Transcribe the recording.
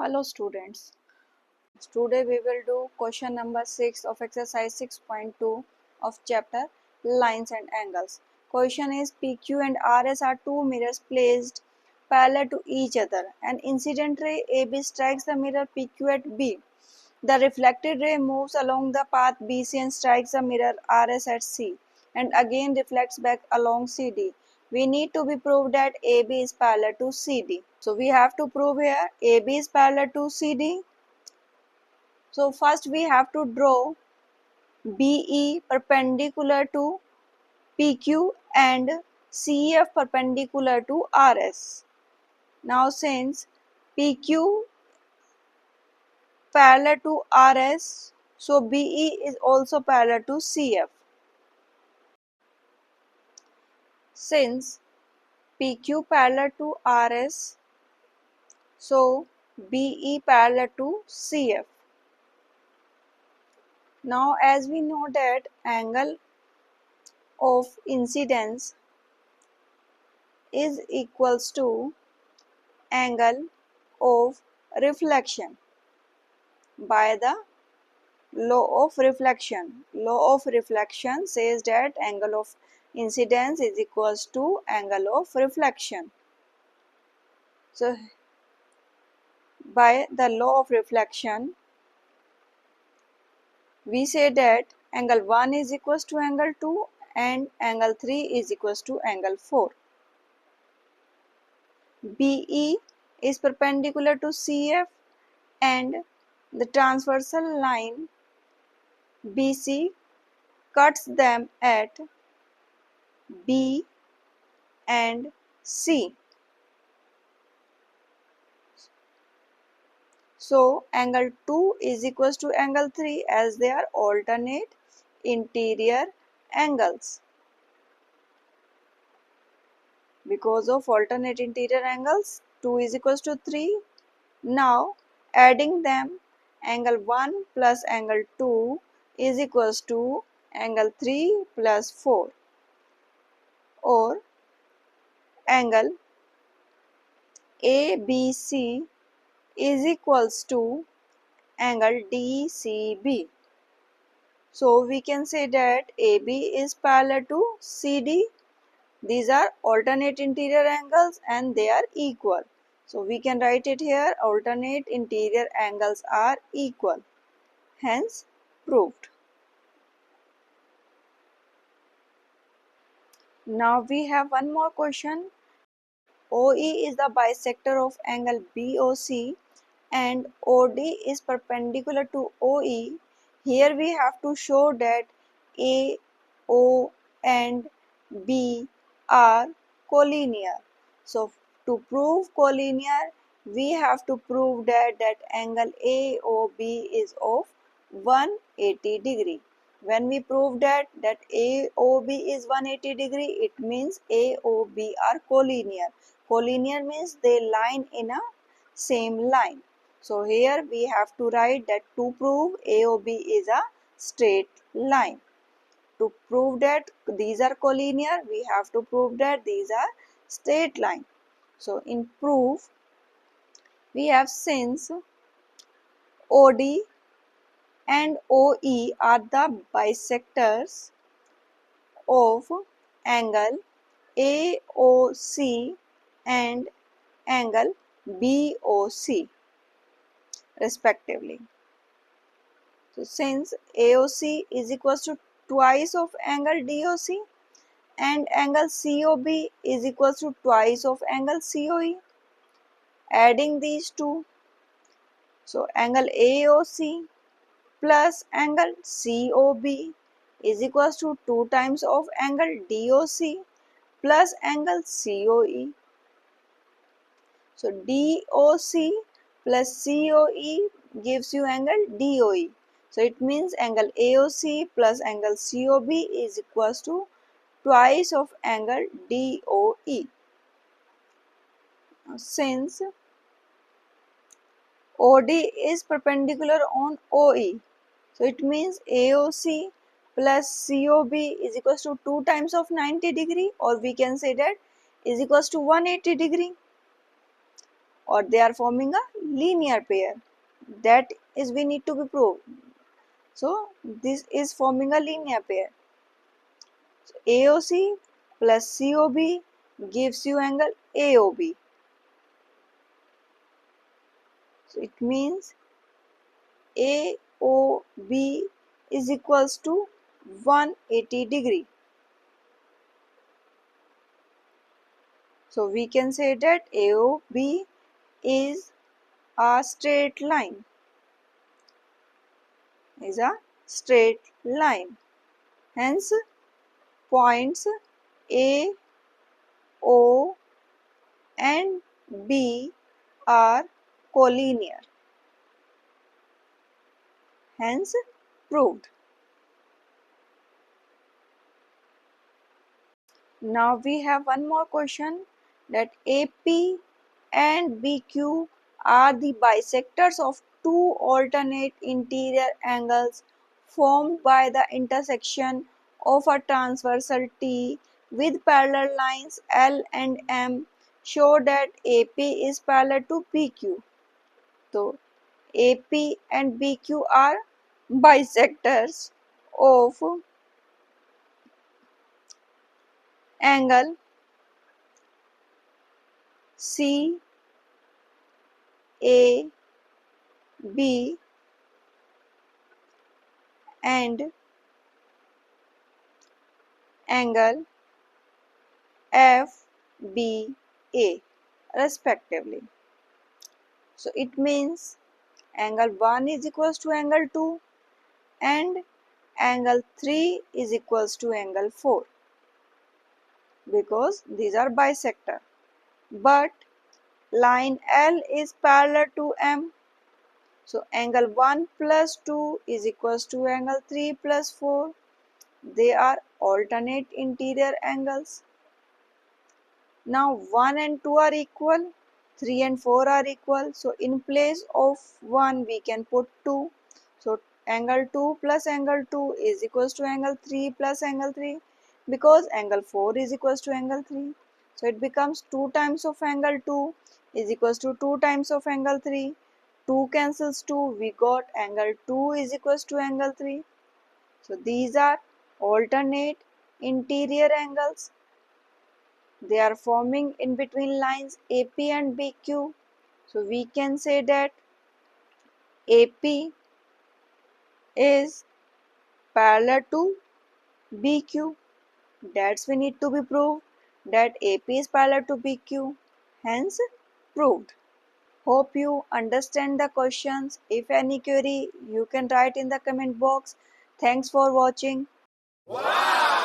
Hello students. Today we will do question number 6 of exercise 6.2 of chapter Lines and Angles. Question is PQ and RS are two mirrors placed parallel to each other. An incident ray AB strikes the mirror PQ at B. The reflected ray moves along the path BC and strikes the mirror RS at C and again reflects back along CD. We need to be proved that AB is parallel to CD. So we have to prove here AB is parallel to CD. So first we have to draw BE perpendicular to PQ and CF perpendicular to RS. Now since PQ parallel to RS, so BE is also parallel to CF. Since PQ parallel to RS, so BE parallel to CF. Now as we know that angle of incidence is equals to angle of reflection by the law of reflection. Law of reflection says that angle of incidence is equals to angle of reflection. So by the law of reflection, we say that angle 1 is equals to angle 2 and angle 3 is equals to angle 4. BE is perpendicular to CF and the transversal line BC cuts them at B and C. So angle 2 is equals to angle 3 as they are alternate interior angles. Because of alternate interior angles, 2 is equals to 3. Now adding them, angle 1 plus angle 2 is equals to angle 3 plus 4, or angle ABC is equals to angle DCB. So we can say that AB is parallel to CD. These are alternate interior angles and they are equal. So we can write it here, alternate interior angles are equal. Hence proved. Now we have one more question. OE is the bisector of angle BOC and OD is perpendicular to OE. Here we have to show that A, O and B are collinear. So to prove collinear, we have to prove that angle AOB is of 180 degree. When we prove that AOB is 180 degree, it means AOB are collinear. Collinear means they line in a same line. So here we have to write that to prove AOB is a straight line. To prove that these are collinear, we have to prove that these are straight line. So in proof, we have since OD and OE are the bisectors of angle AOC and angle BOC respectively. So since AOC is equals to twice of angle DOC and angle COB is equals to twice of angle COE, adding these two, so angle AOC plus angle COB is equals to 2 times of angle DOC plus angle COE. So DOC plus COE gives you angle DOE. So it means angle AOC plus angle COB is equals to twice of angle DOE. Since OD is perpendicular on OE, so it means AOC plus COB is equals to 2 times of 90 degree, or we can say that is equals to 180 degree. or they are forming a linear pair. That is we need to be proved. So this is forming a linear pair. So AOC plus COB gives you angle AOB. So it means AOB is equals to 180 degree. So we can say that AOB is a straight line. Is a straight line. Hence points A, O and B are collinear. Hence proved. Now we have one more question, that AP and BQ are the bisectors of two alternate interior angles formed by the intersection of a transversal T with parallel lines L and M. Show that AP is parallel to BQ. So AP and BQ are bisectors of angle CAB and angle FBA respectively. So it means angle 1 is equals to angle 2 and angle 3 is equals to angle 4, because these are bisector. But line L is parallel to M. So angle 1 plus 2 is equals to angle 3 plus 4. They are alternate interior angles. Now 1 and 2 are equal, 3 and 4 are equal. So in place of 1 we can put 2. So angle 2 plus angle 2 is equals to angle 3 plus angle 3, because angle 4 is equals to angle 3. So it becomes 2 times of angle 2 is equals to 2 times of angle 3. 2 cancels 2, we got angle 2 is equals to angle 3. So these are alternate interior angles. They are forming in between lines AP and BQ. So we can say that AP is parallel to BQ. That's we need to be proved, that AP is parallel to BQ. Hence proved. Hope you understand the questions. If any query, you can write in the comment box. Thanks for watching. Wow!